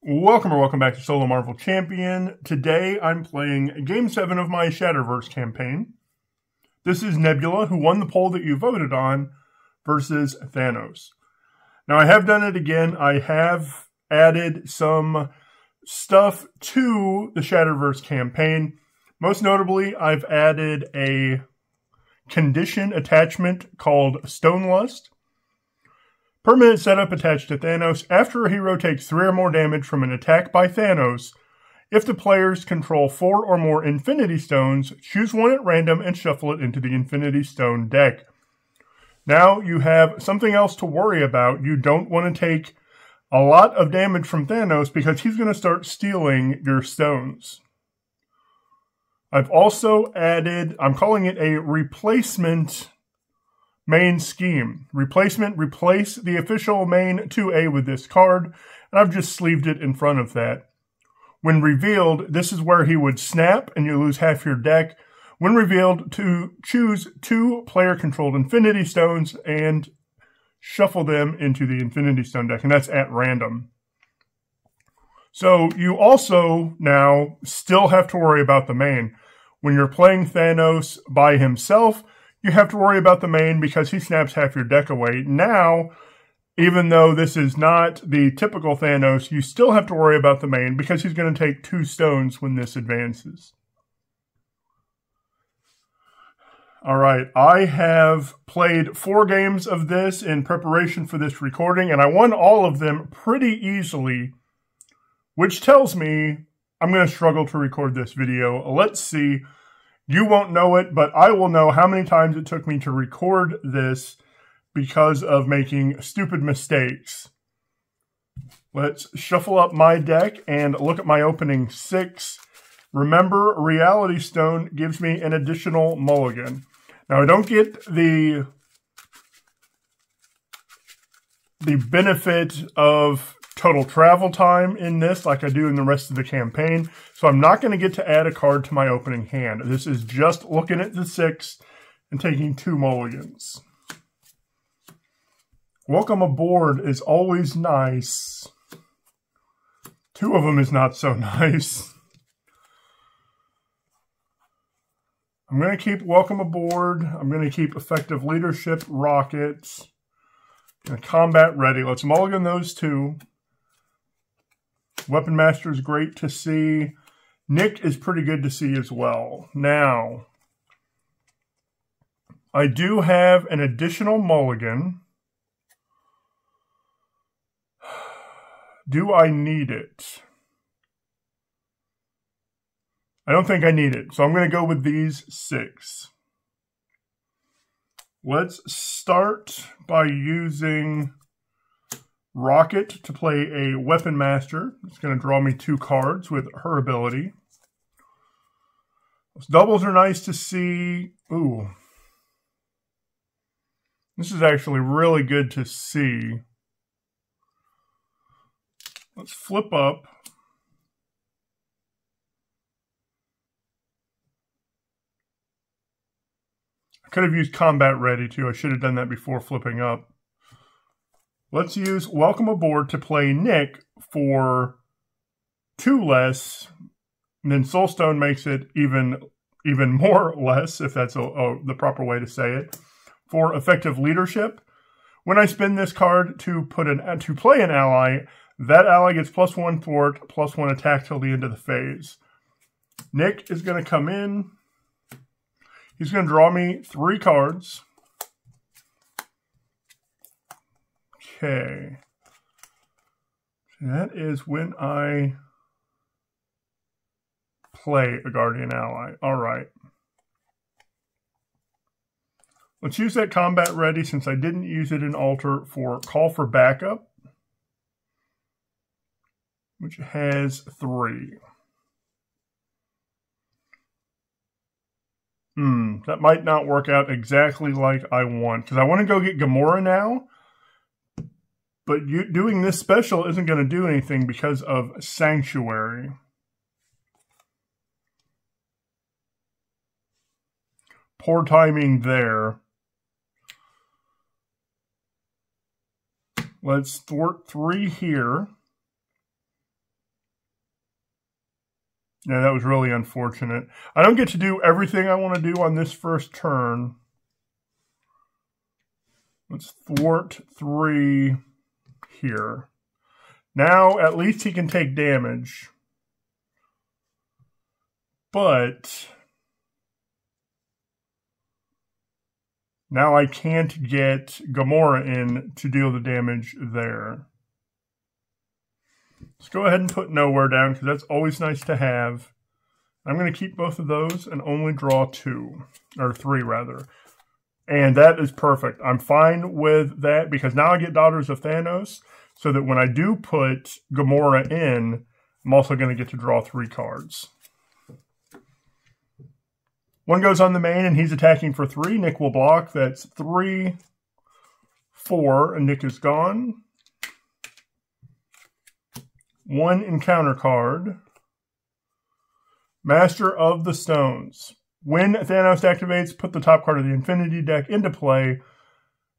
Welcome back to Solo Marvel Champion. Today I'm playing Game 7 of my Shatterverse campaign. This is Nebula, who won the poll that you voted on, versus Thanos. Now I have done it again. I have added some stuff to the Shatterverse campaign. Most notably, I've added a condition attachment called Stonelust. Permanent setup attached to Thanos. After a hero takes 3 or more damage from an attack by Thanos, if the players control 4 or more Infinity Stones, choose one at random and shuffle it into the Infinity Stone deck. Now you have something else to worry about. You don't want to take a lot of damage from Thanos because he's going to start stealing your stones. I've also added, I'm calling it a replacement main scheme. Replace the official main 2A with this card, and I've just sleeved it in front of that. When revealed, this is where he would snap and you lose half your deck. When revealed, to choose 2 player-controlled Infinity Stones and shuffle them into the Infinity Stone deck, and that's at random. So you also now still have to worry about the main. When you're playing Thanos by himself, you have to worry about the main because he snaps half your deck away. Now, even though this is not the typical Thanos, you still have to worry about the main because he's going to take 2 stones when this advances. Alright, I have played 4 games of this in preparation for this recording, and I won all of them pretty easily, which tells me I'm going to struggle to record this video. Let's see. You won't know it, but I will know how many times it took me to record this because of making stupid mistakes. Let's shuffle up my deck and look at my opening 6. Remember, Reality Stone gives me an additional mulligan. Now, I don't get the benefit of total travel time in this like I do in the rest of the campaign, so I'm not going to get to add a card to my opening hand. This is just looking at the 6 and taking 2 mulligans. Welcome aboard is always nice. 2 of them is not so nice. I'm going to keep welcome aboard. I'm going to keep effective leadership, rockets, and combat ready. Let's mulligan those 2. Weapon Master is great to see. Nick is pretty good to see as well. Now, I do have an additional mulligan. Do I need it? I don't think I need it, so I'm going to go with these 6. Let's start by using Rocket to play a Weapon Master. It's going to draw me 2 cards with her ability. Those doubles are nice to see. Ooh. This is actually really good to see. Let's flip up. I could have used Combat Ready too. I should have done that before flipping up. Let's use Welcome Aboard to play Nick for 2 less, and then Soulstone makes it even more less, if that's the proper way to say it, for effective leadership. When I spin this card to play an ally, that ally gets +1 thwart, +1 attack till the end of the phase. Nick is going to come in. He's going to draw me 3 cards. Okay, that is when I play a Guardian Ally. All right. Let's use that Combat Ready since I didn't use it in Alter for Call for Backup, which has 3. That might not work out exactly like I want, because I want to go get Gamora now. But doing this special isn't going to do anything because of Sanctuary. Poor timing there. Let's thwart 3 here. Yeah, that was really unfortunate. I don't get to do everything I want to do on this first turn. Let's thwart 3 here. Now, at least he can take damage. But now I can't get Gamora in to deal the damage there. Let's go ahead and put Nowhere down because that's always nice to have. I'm going to keep both of those and only draw 2. Or 3, rather. And that is perfect. I'm fine with that because now I get Daughters of Thanos so that when I do put Gamora in, I'm also going to get to draw 3 cards. 1 goes on the main and he's attacking for 3. Nick will block. That's 3, 4, and Nick is gone. 1 encounter card. Master of the Stones. When Thanos activates, put the top card of the Infinity deck into play.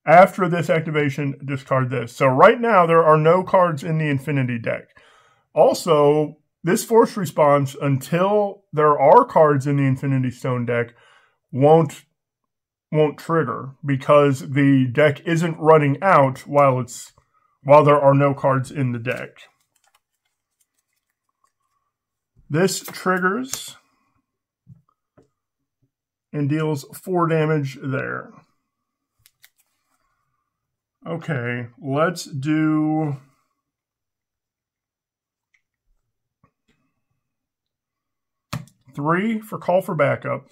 After this activation, discard this. So right now, there are no cards in the Infinity deck. Also, this force response, until there are cards in the Infinity Stone deck, won't trigger because the deck isn't running out while there are no cards in the deck. This triggers and deals 4 damage there. Okay, let's do... Three for Call for Backup.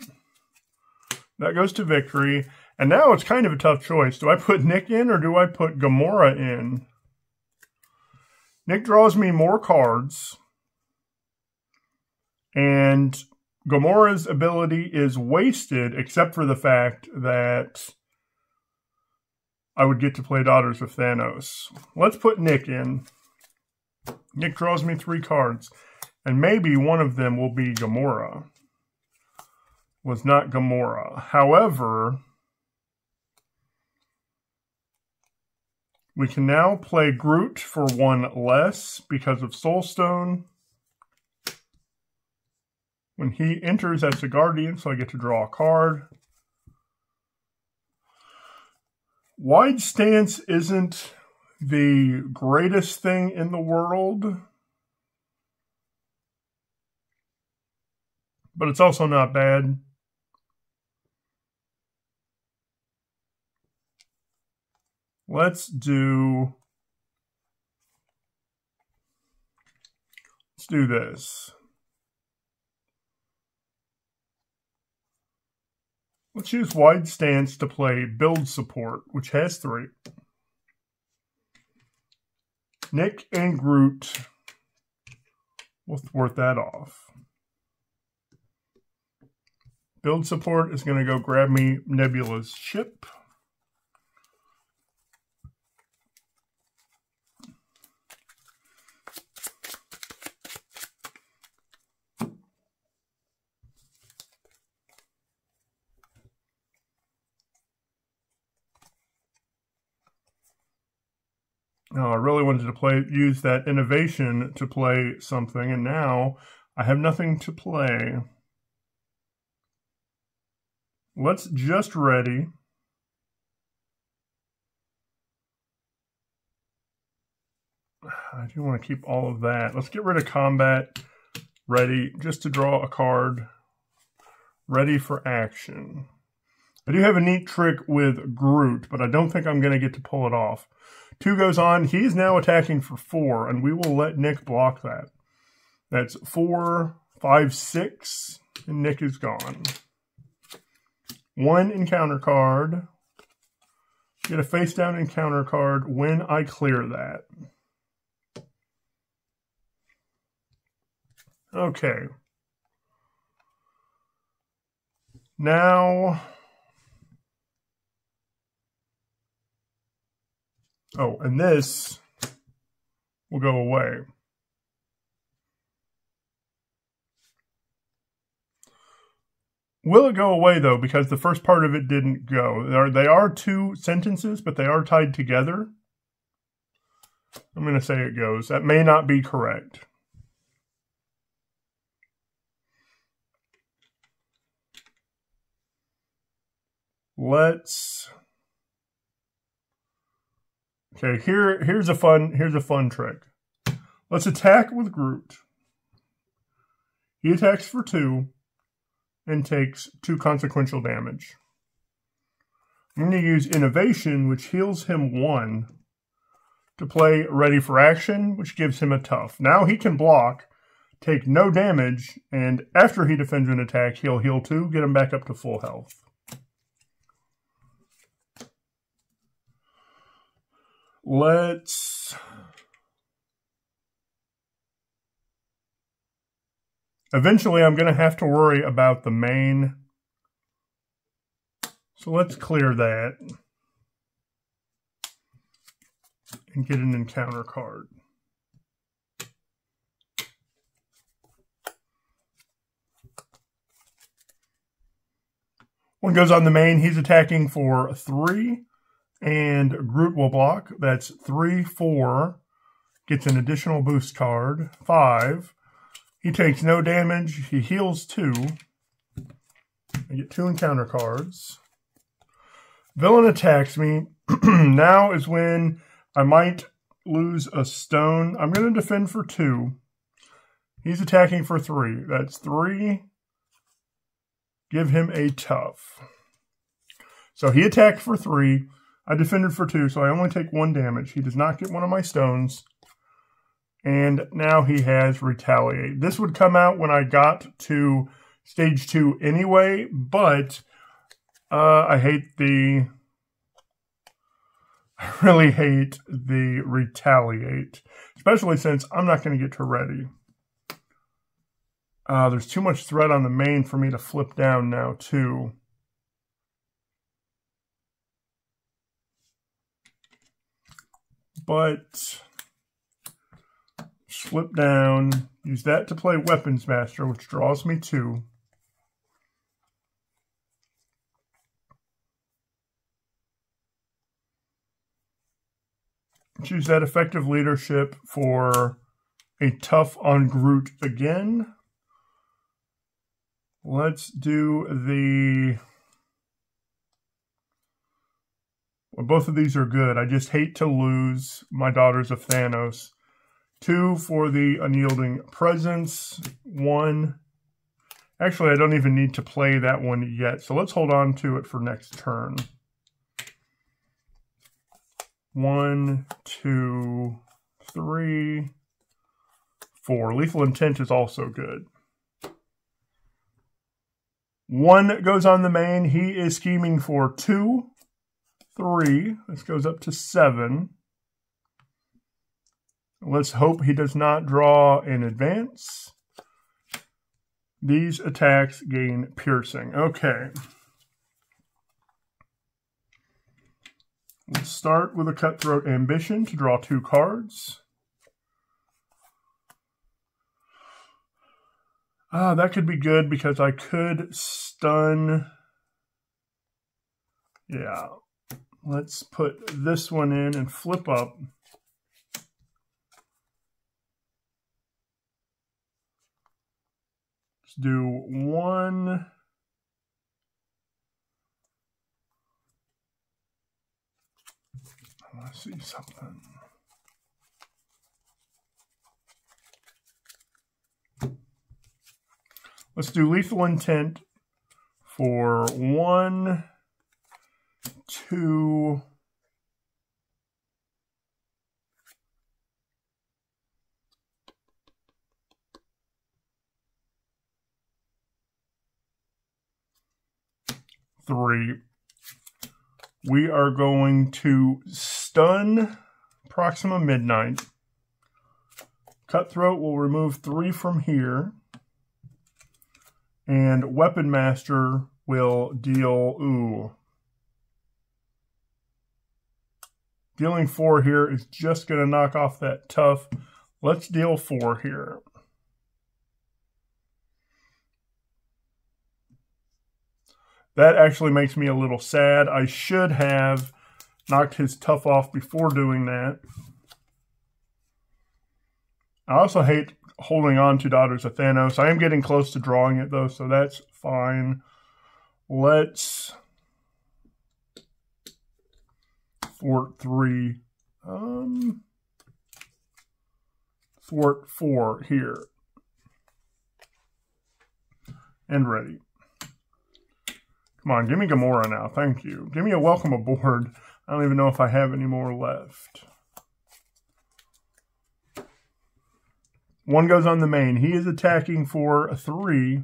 That goes to Victory. And now it's kind of a tough choice. Do I put Nick in or do I put Gamora in? Nick draws me more cards. And Gamora's ability is wasted except for the fact that I would get to play Daughters of Thanos. Let's put Nick in. Nick draws me 3 cards. And maybe one of them will be Gamora. Was not Gamora. However, we can now play Groot for 1 less because of Soulstone. When he enters as a Guardian, so I get to draw a card. Wide Stance isn't the greatest thing in the world, but it's also not bad. Let's do this. Let's use Wide Stance to play Build Support, which has 3. Nick and Groot will thwart that off. Build Support is going to go grab me Nebula's ship. Oh, I really wanted to use that innovation to play something, and now I have nothing to play. Let's just ready. I do want to keep all of that. Let's get rid of combat. Ready, just to draw a card. Ready for action. I do have a neat trick with Groot, but I don't think I'm going to get to pull it off. 2 goes on. He's now attacking for 4, and we will let Nick block that. That's 4, 5, 6, and Nick is gone. 1 encounter card. Get a face-down encounter card when I clear that. Okay. Now... Oh, and this will go away. Will it go away, though, because the first part of it didn't go? They are 2 sentences, but they are tied together. I'm going to say it goes. That may not be correct. Okay, here's a fun trick. Let's attack with Groot. He attacks for 2 and takes 2 consequential damage. I'm going to use Innovation, which heals him 1, to play Ready for Action, which gives him a tough. Now he can block, take no damage, and after he defends an attack, he'll heal 2, get him back up to full health. Eventually, I'm going to have to worry about the main. So let's clear that and get an encounter card. One goes on the main. He's attacking for 3, and Groot will block. That's 3, 4. Gets an additional boost card. 5. He takes no damage. He heals 2. I get 2 encounter cards. Villain attacks me. Now is when I might lose a stone. I'm going to defend for 2. He's attacking for 3. That's 3. Give him a tough. So he attacked for 3. I defended for 2, so I only take 1 damage. He does not get one of my stones. And now he has Retaliate. This would come out when I got to stage 2 anyway, but I really hate the Retaliate, especially since I'm not going to get to Ready. There's too much threat on the main for me to flip down now, too. But flip down, use that to play Weapons Master, which draws me 2. Choose that Effective Leadership for a tough on Groot again. Let's do the... Well, both of these are good. I just hate to lose my Daughters of Thanos. 2 for the Unyielding Presence. 1. Actually, I don't even need to play that one yet, so let's hold on to it for next turn. 1, 2, 3, 4. Lethal Intent is also good. 1 goes on the main. He is scheming for 2, 3. This goes up to 7. Let's hope he does not draw in advance. These attacks gain piercing. Okay. Let's start with a Cutthroat Ambition to draw 2 cards. That could be good because I could stun. Yeah. Let's put this one in and flip up. Let's do 1. I want to see something. Let's do Lethal Intent for 1, 2, 3. We are going to stun Proxima Midnight. Cutthroat will remove 3 from here. And Weapon Master will deal, Dealing 4 here is just going to knock off that tough. Let's deal 4 here. That actually makes me a little sad. I should have knocked his tough off before doing that. I also hate holding on to Daughters of Thanos. I am getting close to drawing it, though, so that's fine. Let's Fort 3. Fort 4 here. And ready. Come on, give me Gamora now. Thank you. Give me a welcome aboard. I don't even know if I have any more left. One goes on the main. He is attacking for 3.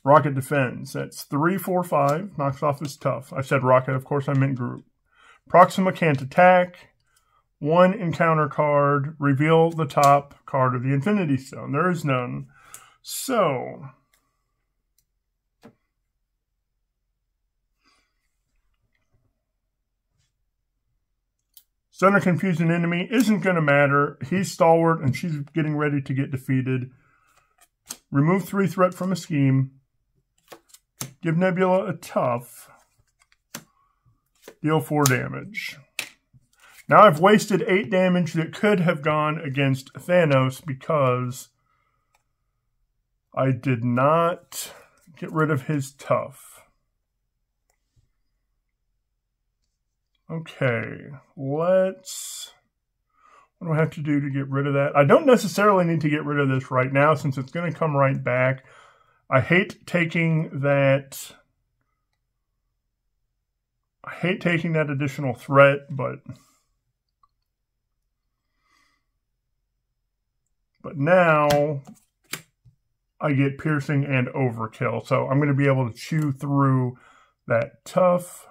Rocket defends. That's 3, 4, 5. Knocks off his tough. I said rocket. Of course, I meant group. Proxima can't attack. 1 encounter card. Reveal the top card of the Infinity Stone. There is none. So, Stunner confuse an enemy isn't going to matter. He's stalwart and she's getting ready to get defeated. Remove 3 threat from a scheme. Give Nebula a tough. Deal 4 damage. Now I've wasted 8 damage that could have gone against Thanos because I did not get rid of his tough. Okay, what do I have to do to get rid of that? I don't necessarily need to get rid of this right now since it's going to come right back. I hate taking that. I hate taking that additional threat, but now I get piercing and overkill. So I'm going to be able to chew through that tough.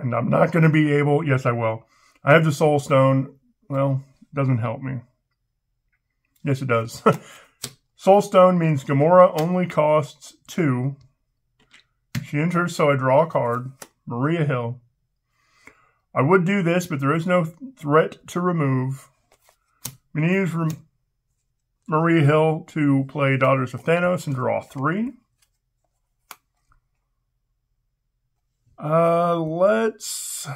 And I'm not going to be able, yes I will. I have the Soul Stone. Well, it doesn't help me. Yes it does. Soul Stone means Gamora only costs 2. She enters, so I draw a card. Maria Hill. I would do this, but there is no threat to remove. I'm going to use Maria Hill to play Daughters of Thanos and draw 3. Let's...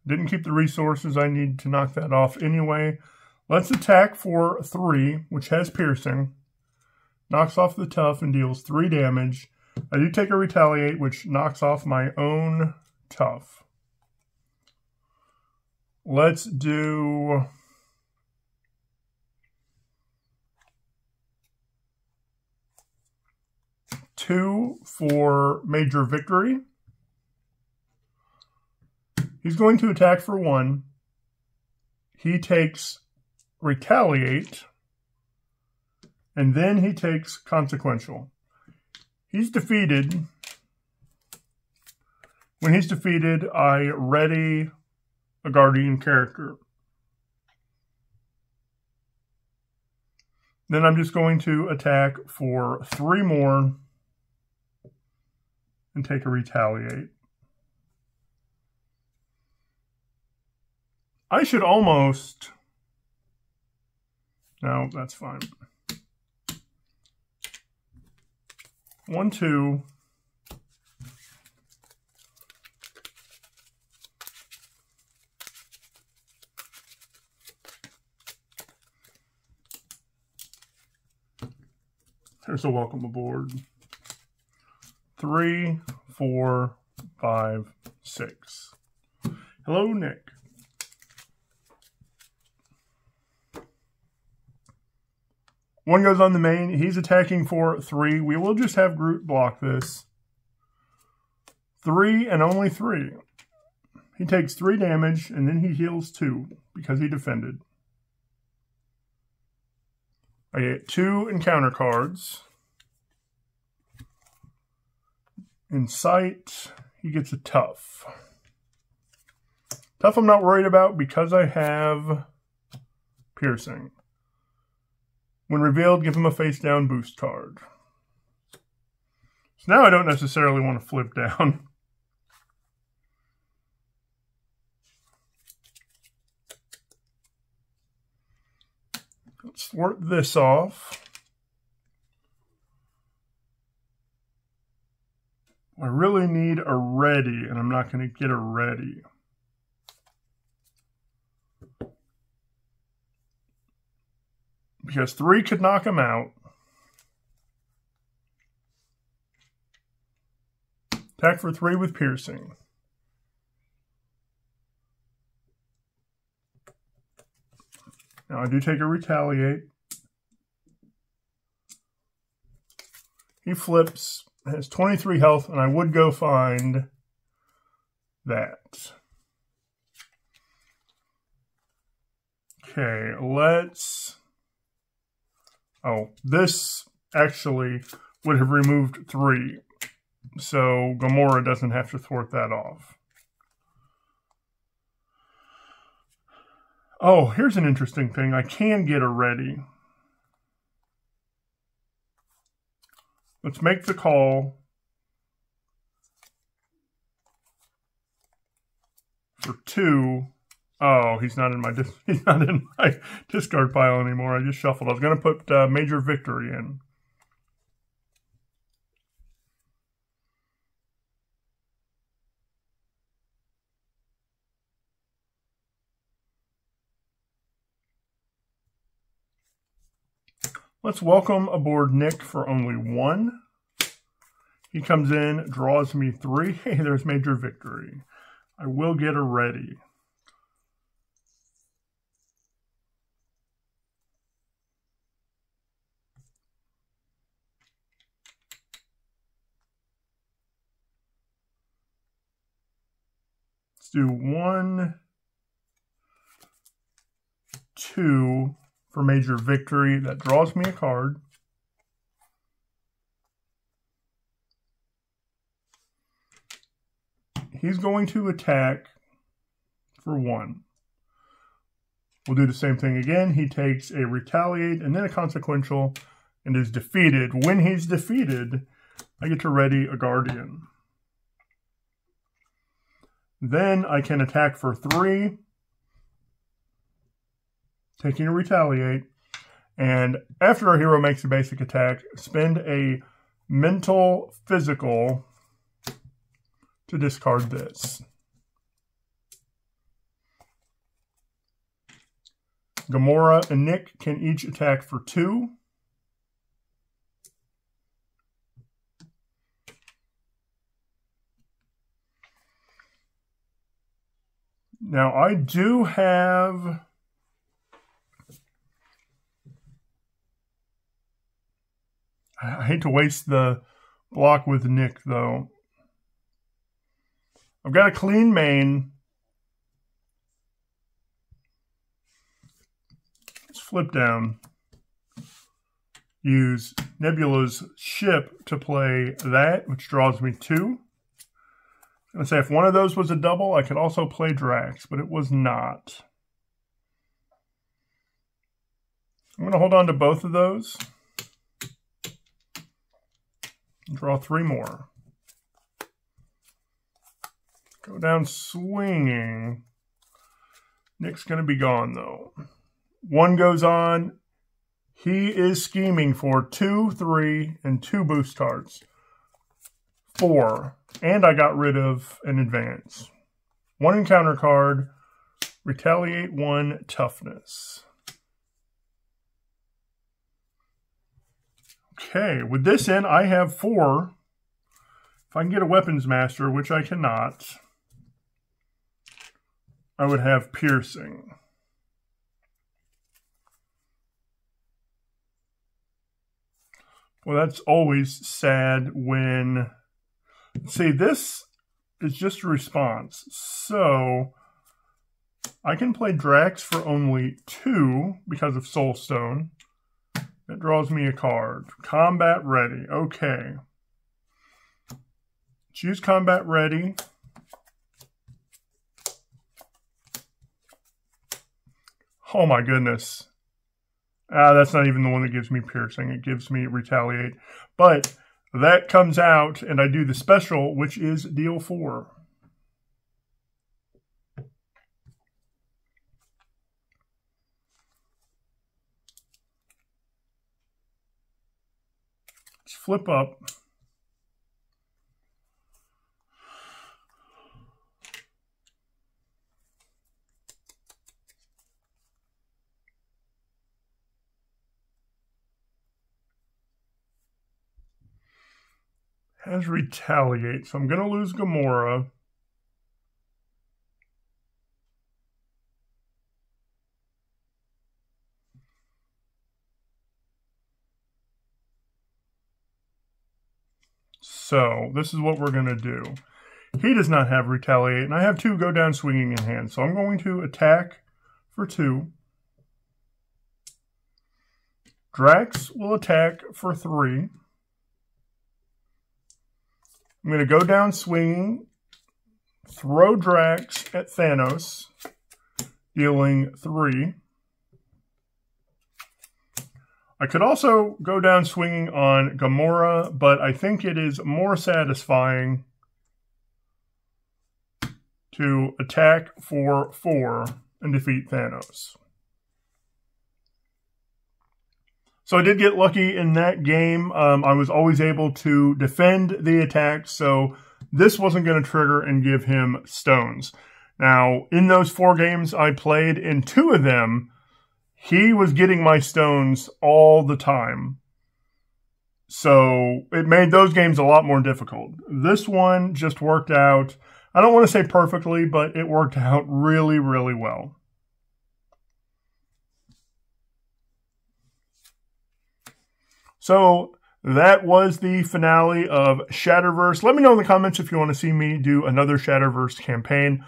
Didn't keep the resources. I need to knock that off anyway. Let's attack for 3, which has piercing. Knocks off the tough and deals 3 damage. I do take a retaliate, which knocks off my own tough. Let's do... two for major victory. He's going to attack for 1. He takes retaliate. And then he takes consequential. He's defeated. When he's defeated, I ready a guardian character. Then I'm just going to attack for 3 more and take a retaliate. I should almost... No, that's fine. 1, 2. There's a welcome aboard. 3, 4, 5, 6. Hello, Nick. One goes on the main. He's attacking for 3. We will just have Groot block this. 3 and only 3. He takes 3 damage and then he heals 2 because he defended. I get 2 encounter cards. In sight, he gets a tough. Tough I'm not worried about because I have piercing. When revealed, give him a face down boost card. So now I don't necessarily want to flip down. Let's thwart this off. I really really need a ready, and I'm not going to get a ready. Because 3 could knock him out. Attack for 3 with piercing. Now I do take a retaliate. He flips, has 23 health, and I would go find that. Okay, let's... Oh, this actually would have removed 3. So Gamora doesn't have to thwart that off. Oh, here's an interesting thing. I can get a ready. Let's make the call for 2. Oh, he's not in my discard pile anymore. I just shuffled. I was going to put Major Victory in. Let's welcome aboard Nick for only 1. He comes in, draws me 3. Hey, there's Major Victory. I will get a ready. Let's do 1, 2 for Major Victory. That draws me a card. He's going to attack for 1. We'll do the same thing again. He takes a retaliate and then a consequential and is defeated. When he's defeated, I get to ready a Guardian. Then I can attack for 3, taking a retaliate. And after our hero makes a basic attack, spend a mental physical to discard this. Gamora and Nick can each attack for 2. Now I do have... I hate to waste the block with Nick, though. I've got a clean main. Let's flip down. Use Nebula's ship to play that, which draws me 2. I'm going to say if one of those was a double, I could also play Drax, but it was not. I'm going to hold on to both of those. Draw 3 more. Go down swinging. Nick's going to be gone, though. 1 goes on. He is scheming for 2, 3, and 2 boost cards. 4. And I got rid of an advance. 1 encounter card. Retaliate 1, toughness. Okay, with this in, I have 4. If I can get a Weapons Master, which I cannot, I would have piercing. Well, that's always sad when... See, this is just a response. So, I can play Drax for only 2 because of Soulstone. That draws me a card. Combat ready. Okay. Choose combat ready. Oh my goodness. That's not even the one that gives me piercing. It gives me retaliate. But that comes out and I do the special, which is deal 4. Let's flip up. has Retaliate, so I'm going to lose Gamora. So this is what we're going to do. He does not have Retaliate, and I have 2 go down swinging in hand. So I'm going to attack for 2. Drax will attack for 3. I'm going to go down swinging, throw Drax at Thanos, dealing 3. I could also go down swinging on Gamora, but I think it is more satisfying to attack for 4 and defeat Thanos. So I did get lucky in that game. I was always able to defend the attack, so this wasn't going to trigger and give him stones. Now, in those 4 games I played, in 2 of them, he was getting my stones all the time. So it made those games a lot more difficult. This one just worked out, I don't want to say perfectly, but it worked out really, really well. So that was the finale of Shatterverse. Let me know in the comments if you want to see me do another Shatterverse campaign.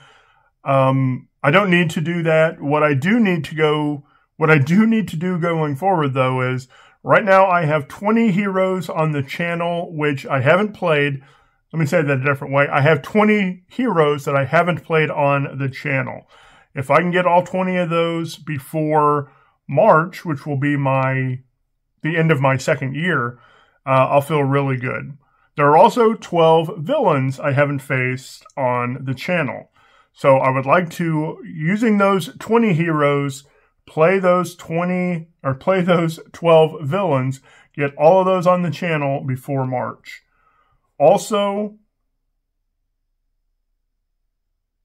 I don't need to do that. What I do need to do going forward, though, is right now I have 20 heroes on the channel, which I haven't played. Let me say that a different way. I have 20 heroes that I haven't played on the channel. If I can get all 20 of those before March, which will be the end of my 2nd year, I'll feel really good. There are also 12 villains I haven't faced on the channel. So I would like to, using those 20 heroes, play those 12 villains, get all of those on the channel before March. Also,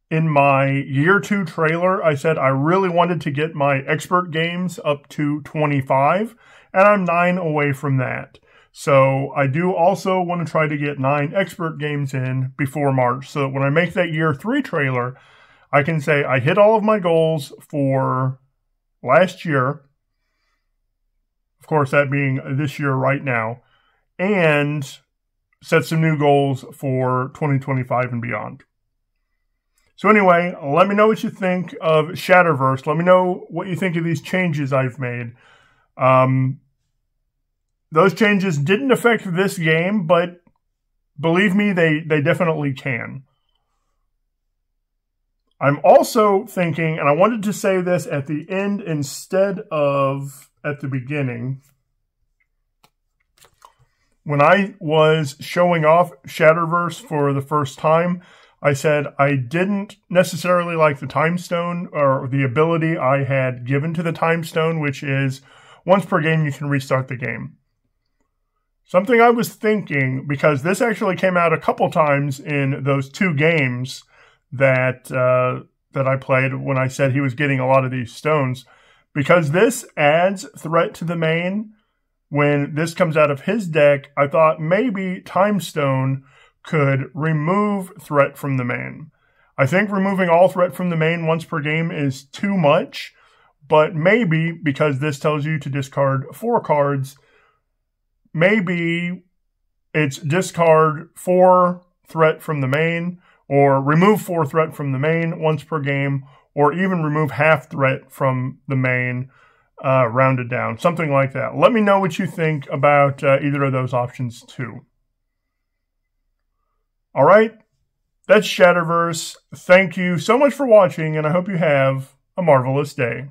in my year 2 trailer, I said I really wanted to get my expert games up to 25, and I'm 9 away from that. So I do also want to try to get 9 expert games in before March, so that when I make that year 3 trailer, I can say I hit all of my goals for last year, of course that being this year right now, and set some new goals for 2025 and beyond. So anyway, let me know what you think of Shatterverse. Let me know what you think of these changes I've made. Those changes didn't affect this game, but believe me, they definitely can. I'm also thinking, and I wanted to say this at the end instead of at the beginning, when I was showing off Shatterverse for the first time, I said I didn't necessarily like the time stone or the ability I had given to the time stone, which is once per game you can restart the game. Something I was thinking, because this actually came out a couple times in those 2 games that I played when I said he was getting a lot of these stones, because this adds threat to the main. When this comes out of his deck, I thought maybe Time Stone could remove threat from the main. I think removing all threat from the main once per game is too much, but maybe because this tells you to discard 4 cards, maybe it's discard 4 threat from the main, or remove 4 threat from the main once per game, or even remove half threat from the main, rounded down, something like that. Let me know what you think about either of those options too. All right, that's Shatterverse. Thank you so much for watching, and I hope you have a marvelous day.